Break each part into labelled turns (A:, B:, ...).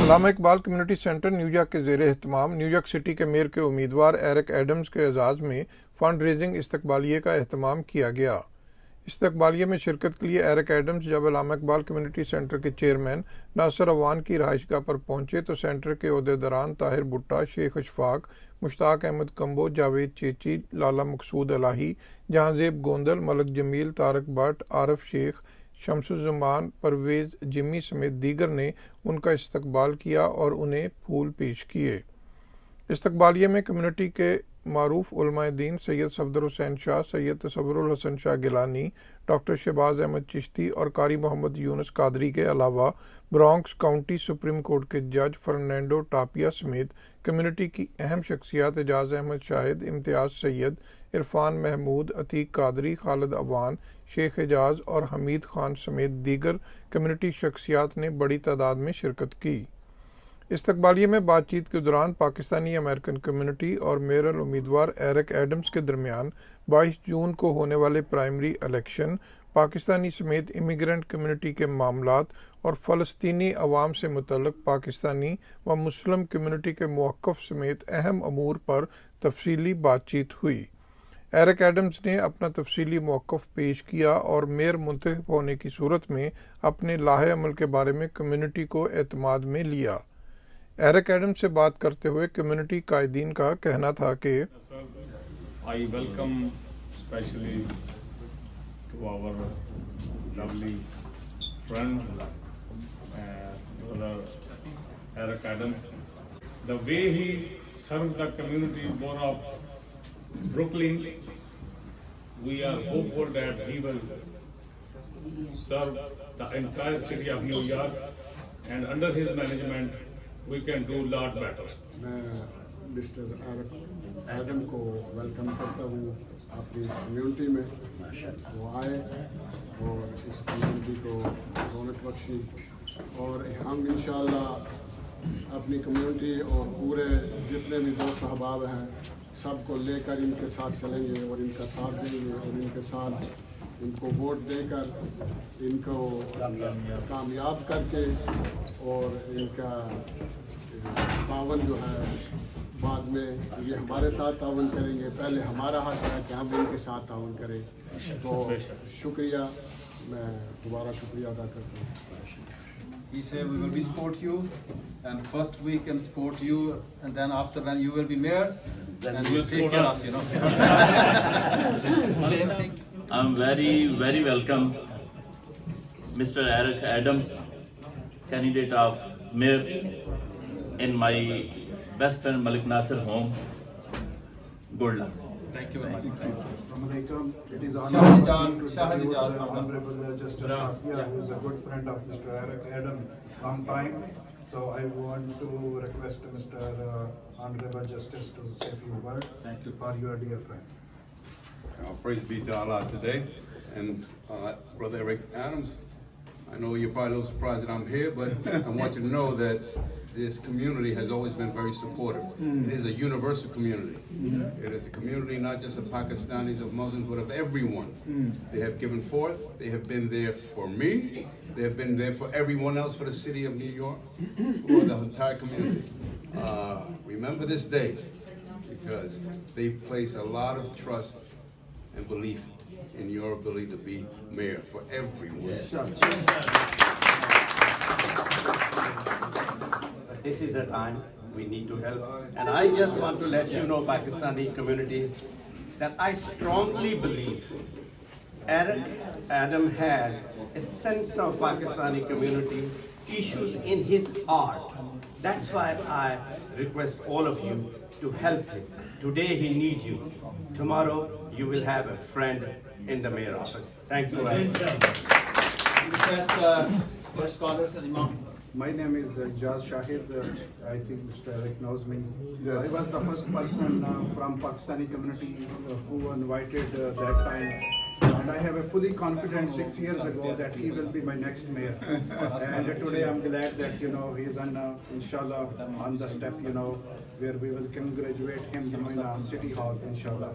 A: علامہ Iqbal community centre New York کے زیر اہتمام نیویارک سٹی کے میئر کے امیدوار ایرک ایڈمز کے اعزاز میں فنڈ ریزنگ استقبالیے کا اہتمام کیا گیا۔ استقبالیے میں شرکت کے لیے ایرک ایڈمز جب علامہ اقبال کمیونٹی سینٹر کے چیئرمین ناصر اوان کی رہائش گاہ پر پہنچے تو سینٹر کے عہدیداران طاہر بھٹا، شیخ اشفاق، مشتاق احمد کمبو، جاوید چیچی، لالا مقصود الہی، جہاں زیب گوندل، ملک جمیل، طارق بٹ، عارف شیخ، شمس الزمان، پرویز جمی سمیت دیگر نے ان کا استقبال کیا اور انہیں پھول پیش کیے۔ استقبالیے میں کمیونٹی کے معروف علماء دین سید صفدر حسین شاہ، سید تصور الحسن شاہ گیلانی، ڈاکٹر شہباز احمد چشتی اور قاری محمد یونس قادری کے علاوہ برانکس کاؤنٹی سپریم کورٹ کے جج فرنینڈو ٹاپیا سمیت کمیونٹی کی اہم شخصیات اعجاز احمد شاہد، امتیاز سید، عرفان محمود، عتیق قادری، خالد عوان، شیخ اعجاز اور حمید خان سمیت دیگر کمیونٹی شخصیات نے بڑی تعداد میں شرکت کی۔ استقبالیے میں بات چیت کے دوران پاکستانی امریکن کمیونٹی اور میئرل امیدوار ایرک ایڈمز کے درمیان 22 جون کو ہونے والے پرائمری الیکشن، پاکستانی سمیت امیگرنٹ کمیونٹی کے معاملات اور فلسطینی عوام سے متعلق پاکستانی و مسلم کمیونٹی کے موقف سمیت اہم امور پر تفصیلی بات چیت ہوئی۔ ایرک ایڈمز نے اپنا تفصیلی موقف پیش کیا اور میئر منتخب ہونے کی صورت میں اپنے لاہے عمل کے بارے میں کمیونٹی کو اعتماد میں لیا۔ ایرک ایڈمز سے بات کرتے ہوئے کمیونٹی قائدین کا کہنا تھا کہ
B: I welcome especially to our lovely friend, brother Eric Adam. The way he served the community more of Brooklyn, we are hopeful that he will serve the entire city of New York, and under his management we can do a lot better.
C: میں mister Adam کو welcome کرتا ہوں اپنی community میں۔ وہ آئے اور اس community کو رونق بخشی، اور ہم انشاءاللہ اپنی کمیونٹی اور پورے جتنے بھی دوست احباب ہیں سب کو لے کر ان کے ساتھ چلیں گے اور ان کا ساتھ دیں گے اور ان کے ساتھ ان کو ووٹ دے کر ان کو کامیاب کر کے اور ان کا تعاون جو ہے بعد میں یہ ہمارے ساتھ تعاون کریں گے۔ پہلے ہمارا حق ہے کہ ہم ان کے ساتھ تعاون کریں۔ تو شکریہ، میں دوبارہ شکریہ ادا کرتا ہوں۔
D: He said we will be support you, and first we can support you, and then after when you will be mayor, then you will take care of us, you know. Same thing.
E: I'm very welcome Mr. Eric Adams, candidate of mayor in my best friend Malik Nasir home. Good luck.
D: Thank you very much.
F: Assalamualaikum. It is Honorable Justice Afia, who is a good friend of Mr. Eric Adam, long time. So I want to request Mr. Honorable Justice to say a few words.
D: Thank you
F: For your dear friend.
G: Praise be to Allah today. And Brother Eric Adams, I know you're probably a little surprised that I'm here, but I want you to know that this community has always been very supportive. It is a universal community. It is a community not just of Pakistanis, of Muslims, but of everyone. They have given forth. They have been there for me. They have been there for everyone else, for the city of New York, for the entire community. Remember this day, because they place a lot of trust and belief in your ability to be mayor for everyone.
H: This is the time we need to help. And I just want to let you know, Pakistani community, that I strongly believe Eric Adam has a sense of Pakistani community issues in his heart. That's why I request all of you to help him. Today he needs you. Tomorrow you will have a friend in the mayor office. Thank you very much.
D: First callers, Imam.
F: My name is Jaz Shahid. I think Mr. Eric knows me. Yes. I was the first person from Pakistani community who invited that time. And I have a fully confident 6 years ago that he will be my next mayor. And today I'm glad that, you know, he's on, inshallah, on the step, you know, where we will congratulate him in City Hall, inshallah.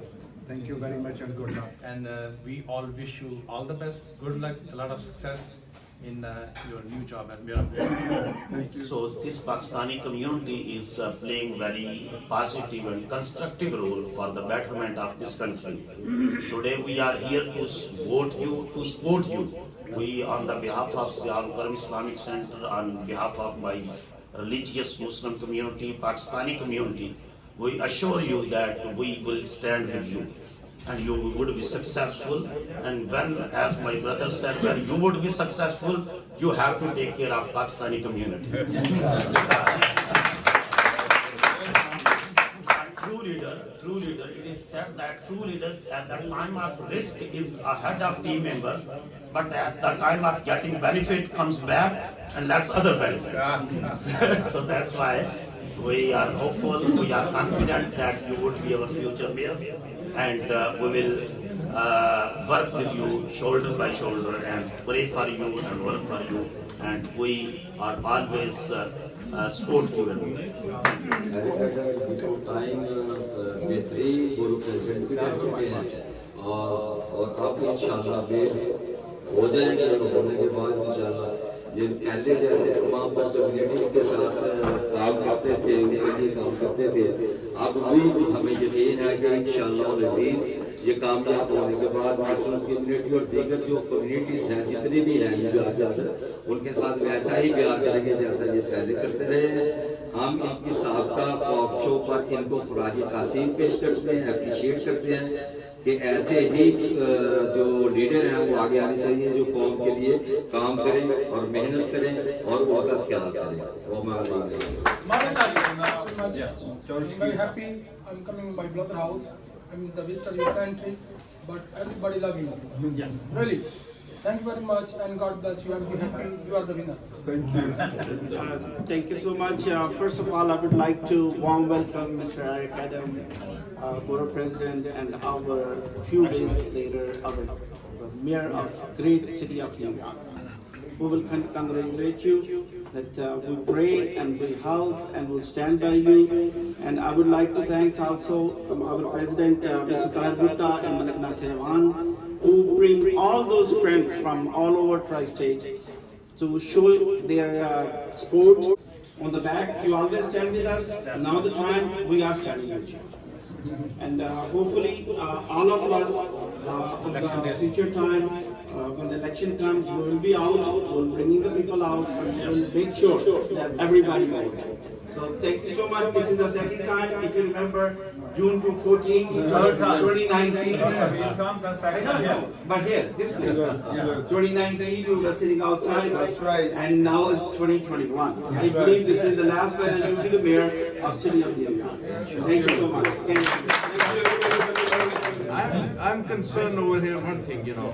F: Thank you very much and good luck.
D: And we all wish you all the best, good luck, a lot of success.
H: in your new job as mayor.
E: So this Pakistani community is playing very positive and constructive role for the betterment of this country. Today we are here to vote you, to support you. We, on the behalf of the Al-Qaram Islamic Center, on behalf of my religious Muslim community, Pakistani community, we assure you that we will stand with you. And you would be successful. And when, as my brother said, when you would be successful, you have to take care of Pakistani community. True leader, it is said that true leaders at the time of risk is ahead of team members, but at the time of getting benefit comes back and lets other benefits. So that's why we are hopeful, we are confident that you would be our future mayor, and we will work with you shoulder by shoulder and pray for you and work for you, and we are always support you.
I: बेहतरीन president भी रह चुके हैं और अब इंशाल्लाह बेट हो जाएंगे और होने के बाद इंशाल्लाह ये पहले जैसे तमाम कम्युनिटीज के साथ काम करते थे, उनके लिए काम करते थे, अब भी हमें यकीन है कि इंशाल्लाह अज़ीज़ ये कामयाब होने के बाद मुस्लिम कम्युनिटी और दीगर जो कम्युनिटीज हैं जितने भी हैं उनके साथ वैसा ही प्यार करेंगे जैसा ये पहले करते रहे हैं। हम इनकी साबका पॉप शो पर इनको खराज तासीम पेश करते हैं, अप्रिशिएट करते हैं कि ऐसे ही जो लीडर हैं वो आगे आने चाहिए, जो कौम के लिए काम करें और मेहनत करें और उनका ख्याल करें। वो
J: I'm very happy. I'm coming in my brother house. I'm the visitor of your country, but everybody loving you.
D: Yes.
J: Really. Thank you very much, and God bless you, and be happy. You are the winner.
H: Thank you so much. First of all, I would like to warm welcome Mr. Eric Adam, Borough President, and our few days later, our Mayor of great city of New York. We will congratulate you that we pray and we help and will stand by you. And I would like to thank also our President, Mr. Tahir Bhutta and Chairman Nasir Awan, who bring all those friends from all over Tri-State to show their support. On the back, you always stand with us. Now the time we are standing with you. And hopefully all of us in the future time, when the election comes, we will be out, we'll bring the people out, and we'll make sure that everybody votes. So thank you so much. This is the second time. If you remember, June 14, 2019. But here, this place. 2019, we were sitting outside. That's right. And now it's 2021. I believe this is the last one, and you will be the mayor of City of New York. Thank you so much. Thank you.
K: I'm concerned over here one thing, you know,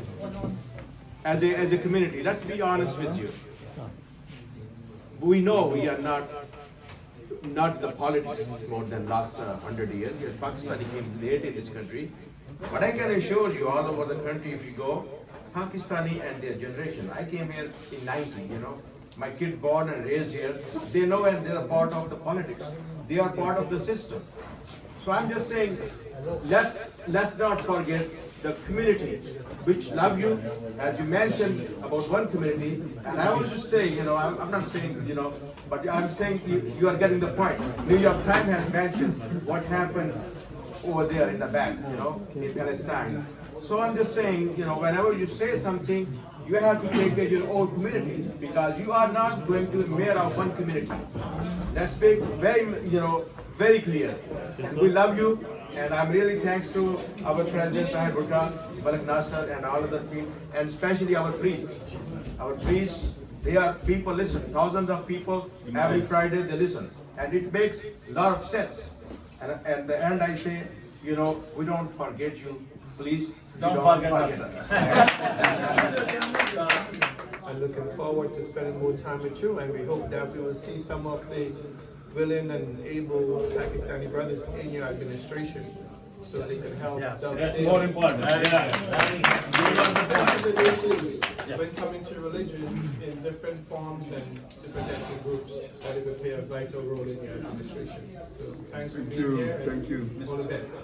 K: as a community. Let's be honest with you. We know we are not the politics more than last 100 years. Yes, Pakistan came late in this country, but I can assure you, all over the country, if you go, Pakistani and their generation. I came here in 90. You know, my kid born and raised here. They know and they are part of the politics. They are part of the system. So I'm just saying, let's not forget the community which love you, as you mentioned about one community. And I was just saying, you know, I'm not saying, you know, but I'm saying you are getting the point. New York Times has mentioned what happened over there in the back, you know, in Palestine. So I'm just saying, you know, whenever you say something, you have to take care of your own community, because you are not going to be mayor of one community. Let's make very clear. And we love you. And I'm really thanks to our President Tahir Bhutta, Chairman Nasir, and all other people, and especially our priests. Our priests, they are people listen. Thousands of people every Friday they listen, and it makes a lot of sense. And at the end, I say, you know, we don't forget you. Please
D: don't forget us.
L: I'm looking forward to spending more time with you, and we hope that we will see some of the willing and able Pakistani brothers in your administration, so they can help.
B: That's more important.
L: When coming to religion in different forms and different ethnic groups, that it will play a vital role in your administration. So thanks for being here.
C: Thank you.
L: All the best.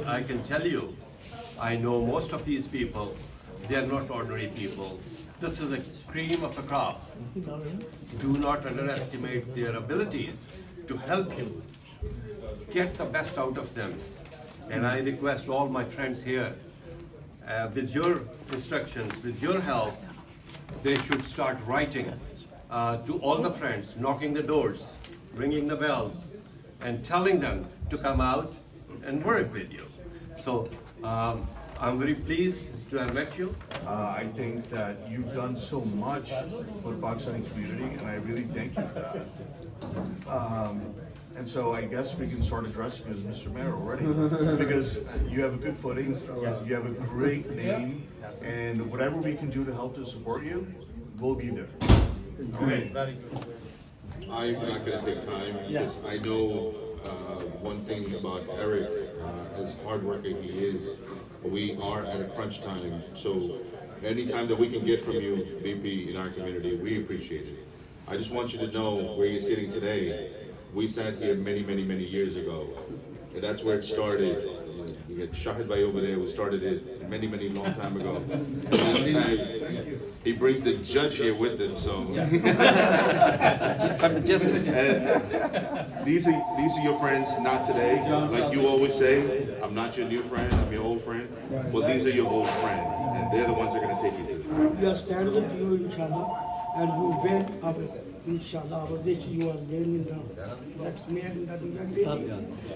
M: I can tell you, I know most of these people. They are not ordinary people.
H: this is a cream of the crop. Do not underestimate their abilities to help you get the best out of them. And I request all my friends here, with your instructions, with your help, they should start writing to all the friends, knocking the doors, ringing the bells, and telling them to come out and work with you. So I'm very pleased to have met you.
M: I think that you've done so much for the Pakistani community, and I really thank you for that. And so I guess we can start addressing you as Mr. Mayor already, because you have a good footing, you have a great name, and whatever we can do to help to support you, we'll be there.
B: Great.
N: I'm not going to take time because I know one thing about Eric, as hardworking he is, we are at a crunch time. So any time that we can get from you, VP, in our community, we appreciate it. I just want you to know where you're sitting today. We sat here many, many, many years ago. And that's where it started. You get Shahid Bhai over there who started it many, many long time ago. And he brings the judge here with him, so. And these are your friends, not today. Like you always say, I'm not your new friend, I'm your old friend. Well, these are your old friends, and they're the ones that are going to take you to the.
O: We are standing with you, inshallah, and we win our, inshallah, our wish you are there in the next mayor in the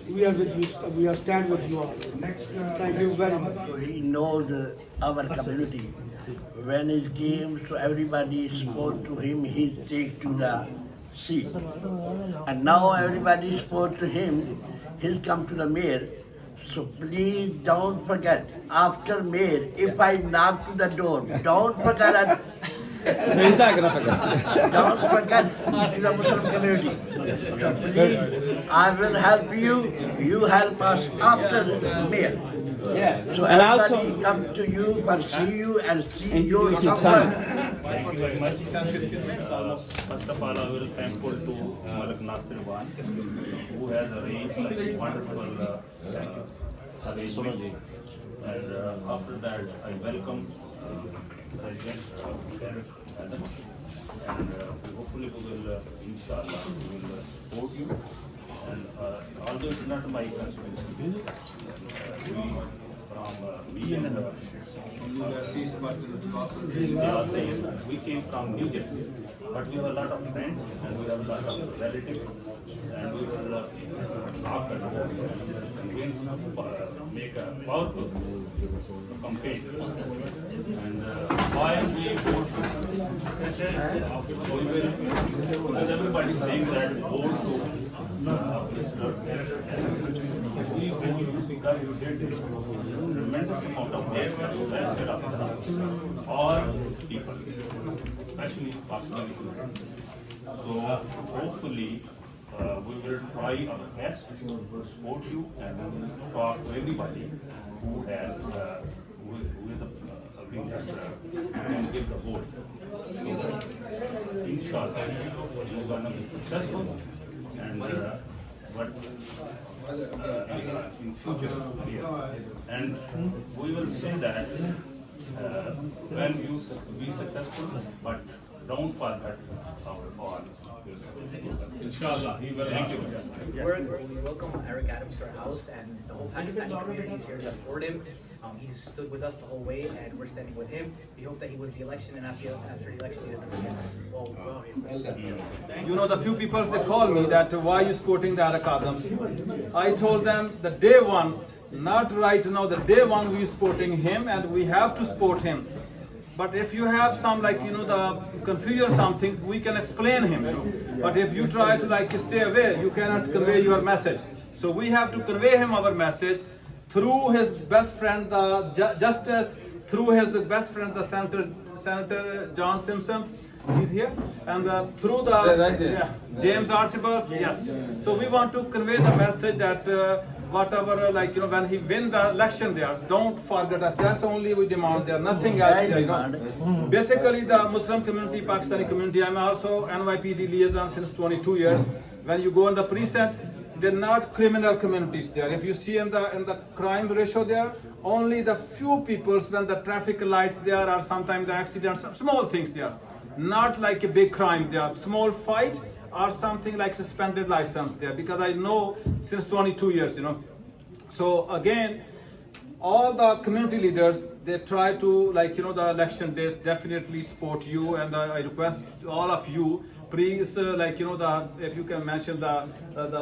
O: we are with you, we are stand with you all. Next, thank you very much.
P: So he knows our community. When he came, so everybody spoke to him, he take to the sea. And now everybody spoke to him, he's come to the mayor. So please don't forget, after mayor, if I knock to the door, don't forget.
D: He's not gonna forget.
P: Don't forget, this is a Muslim community. So please, I will help you, you help us after mayor.
D: Yes.
P: So
D: And
P: everybody
D: also,
P: come to you, pursue you and see your someone.
Q: Thank you very much. First of all, I will thankful to Chairman Nasir Awan, who has arranged such a wonderful arrangement. And after that, I welcome President Eric Adam, and hopefully we will, inshallah, we will support you. And although it's not my constituency, we came from New Jersey, but we have a lot of friends and we have a lot of relatives, and we will talk and make a powerful campaign. And why we vote? Because everybody is saying that vote to Mr. We vote because you did tremendous amount of work and welfare of all people, especially Pakistani community. So hopefully we will try our best to support you and we will talk to everybody who has who is agreeing that you can give the vote. So inshallah you're gonna be successful, and but in future, and we will say that when you be successful, but don't forget our bonds.
B: Inshallah, he will.
Q: Thank you.
R: We welcome Eric Adams to our house, and the whole Pakistani community is here to support him. He stood with us the whole way, and we're standing with him. We hope that he wins the election, and after the election, he doesn't forget us.
D: you know, the few people they call me that why you supporting the Eric Adams? I told them the day once, not right now, the day one we supporting him, and we have to support him. But if you have some the confusion, something we can explain him. But if you try to stay away, you cannot convey your message. So we have to convey him our message through his best friend, the Justice, through his best friend, the Senator John Simpson. He's here, and through the James Archibald. Yes. So we want to convey the message that whatever, when he win the election there, don't forget us. That's only we demand there, nothing else there, Basically, the Muslim community, Pakistani community, I'm also NYPD liaison since 22 years. When you go in the precinct, they're not criminal communities there. If you see in the crime ratio there, only the few people, when the traffic lights there are sometimes the accidents, small things there, not like a big crime there, small fight or something like suspended license there, because I know since 22 years, you know. So again, all the community leaders, they try to, like, you know, the election days definitely support you, and I request all of you, please, like, you know, if you can mention the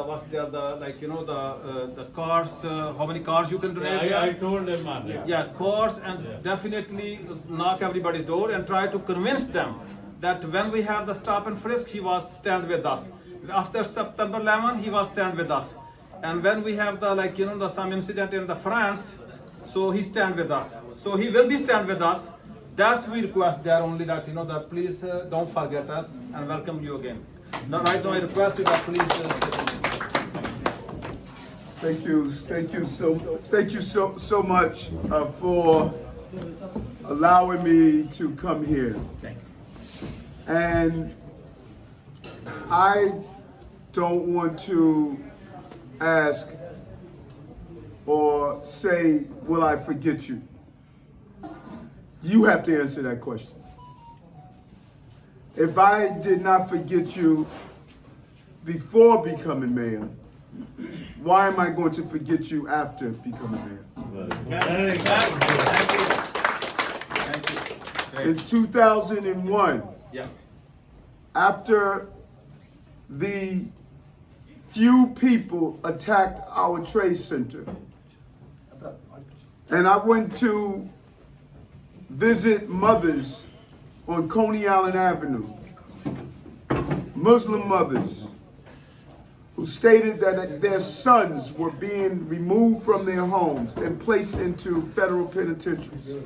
D: what's there, like, you know, the cars, how many cars you can donate.
B: I told them that.
D: Yeah, cars, and definitely knock everybody's door and try to convince them that when we have the stop and frisk, he was stand with us. After September 11, he was stand with us. And when we have the, like, you know, some incident in the France, so he stand with us. So he will be stand with us. That's we request there only, that, you know, that please don't forget us, and welcome you again. Now, right now I request you that please.
S: Thank you so much for allowing me to come here. And I don't want to ask or say, will I forget you? You have to answer that question. If I did not forget you before becoming mayor, why am I going to forget you after becoming mayor? In 2001, after the few people attacked our trade center, and I went to visit mothers on Coney Island Avenue, Muslim mothers who stated that their sons were being removed from their homes and placed into federal penitentiaries.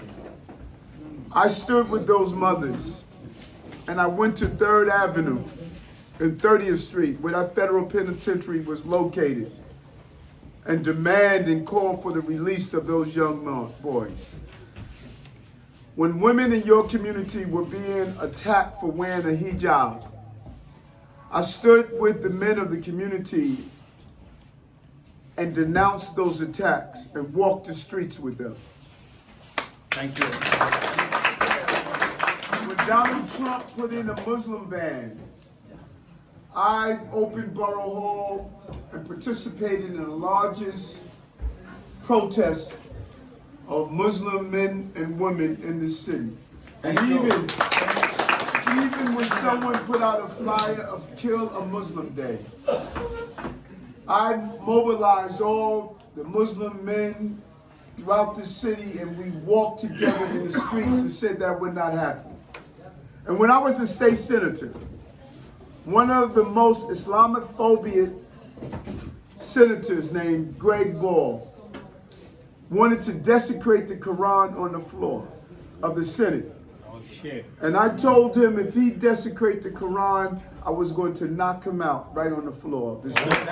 S: I stood with those mothers, and I went to 3rd Avenue and 30th Street, where that federal penitentiary was located, and demand and call for the release of those young boys. When women in your community were being attacked for wearing a hijab, I stood with the men of the community and denounced those attacks and walked the streets with them.
D: Thank you.
S: When Donald Trump put in a Muslim ban, I opened Borough Hall and participated in the largest protest of Muslim men and women in the city. And even when someone put out a flyer of Kill a Muslim Day, I mobilized all the Muslim men throughout the city, and we walked together in the streets and said that would not happen. And when I was a state senator, one of the most Islamophobic senators named Greg Ball wanted to desecrate the Quran on the floor of the Senate. And I told him if he desecrate the Quran, I was going to knock him out right on the floor of the Senate.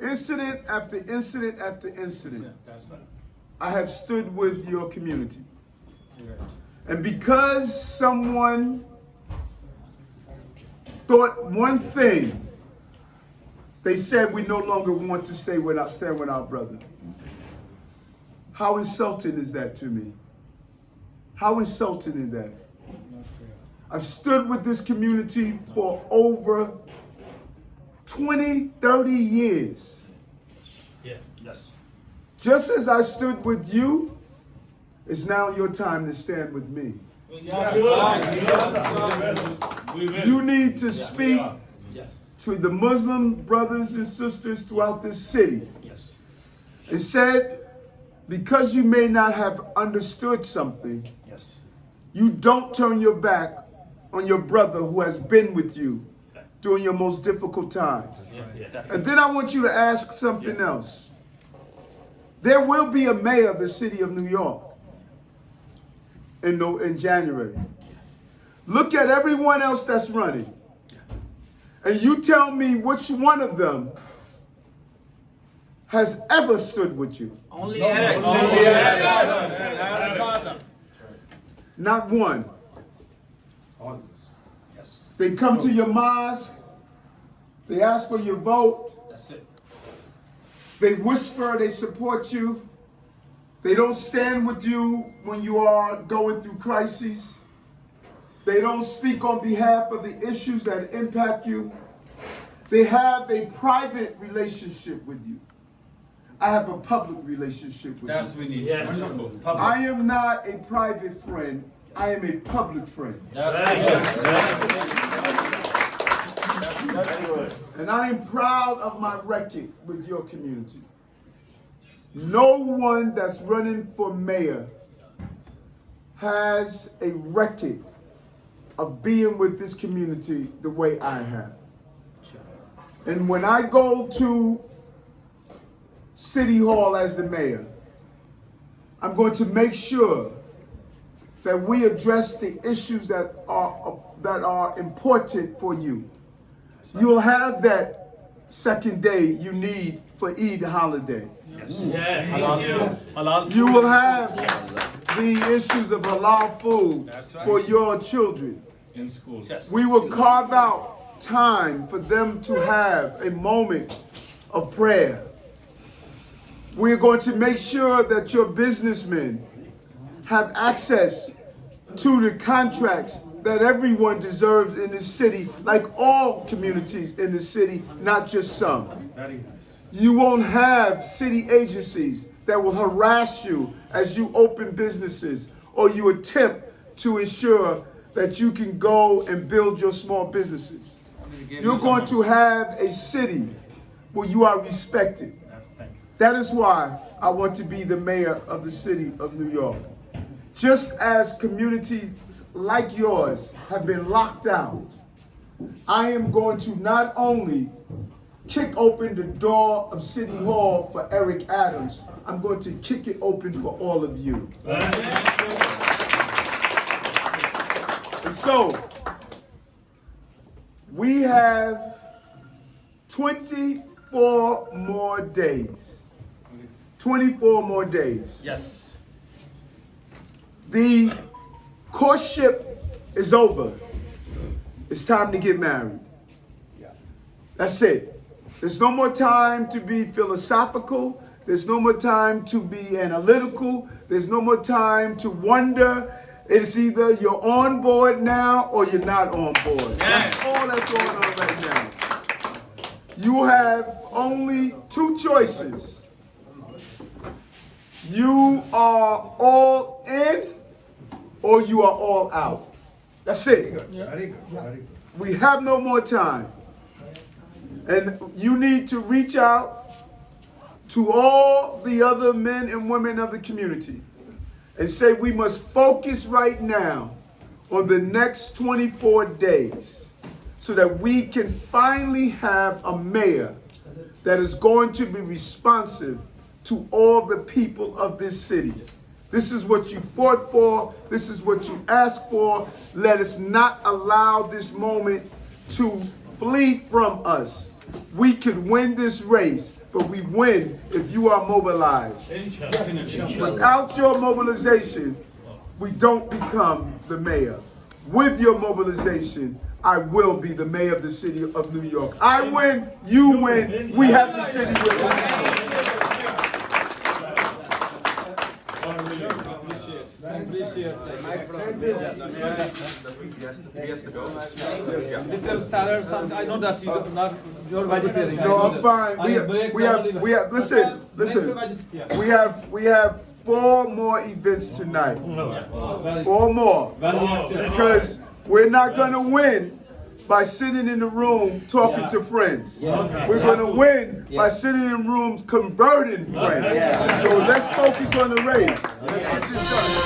S: Incident after incident after incident, I have stood with your community. And because someone thought one thing, they said we no longer want to stand with our brother. How insulting is that to me? How insulting is that? I've stood with this community for over 20, 30 years.
D: Yes.
S: Just as I stood with you, it's now your time to stand with me. You need to speak to the Muslim brothers and sisters throughout this city. It said, because you may not have understood something, you don't turn your back on your brother who has been with you during your most difficult times. And then I want you to ask something else. There will be a mayor of the city of New York in January. Look at everyone else that's running. And you tell me which one of them has ever stood with you.
D: Only Eric.
S: Not one. They come to your mosque, they ask for your vote, They whisper, they support you. They don't stand with you when you are going through crises. They don't speak on behalf of the issues that impact you. They have a private relationship with you. I have a public relationship with
D: That's
S: you.
D: we need. Wonderful.
S: I am not a private friend. I am a public friend. And I am proud of my record with your community. No one that's running for mayor has a record of being with this community the way I have. And when I go to City Hall as the mayor, I'm going to make sure that we address the issues that are important for you. You'll have that second day you need for Eid holiday.
D: Yes.
S: You will have the issues of halal food for your children.
B: In school.
S: We will carve out time for them to have a moment of prayer. We're going to make sure that your businessmen have access to the contracts that everyone deserves in this city, like all communities in the city, not just some. You won't have city agencies that will harass you as you open businesses or you attempt to ensure that you can go and build your small businesses. You're going to have a city where you are respected. That is why I want to be the mayor of the city of New York. Just as communities like yours have been locked out, I am going to not only kick open the door of City Hall for Eric Adams, I'm going to kick it open for all of you. And so, we have 24 more days. 24 more days.
D: Yes.
S: The courtship is over. It's time to get married. That's it. There's no more time to be philosophical. There's no more time to be analytical. There's no more time to wonder. It's either you're on board now or you're not on board. That's all that's going on right now. You have only two choices. You are all in or you are all out. That's it. We have no more time. And you need to reach out to all the other men and women of the community and say we must focus right now on the next 24 days so that we can finally have a mayor that is going to be responsive to all the people of this city. This is what you fought for. This is what you asked for. Let us not allow this moment to flee from us. We could win this race, but we win if you are mobilized. Without your mobilization, we don't become the mayor. With your mobilization, I will be the mayor of the city of New York. I win, you win, we have the city with us.
D: Little salad, I know that you're vegetarian.
S: No, I'm fine. We have. Listen. We have 4 more events tonight. 4 more. Because we're not gonna win by sitting in the room talking to friends. We're gonna win by sitting in rooms converting friends. So let's focus on the race. Let's get this done.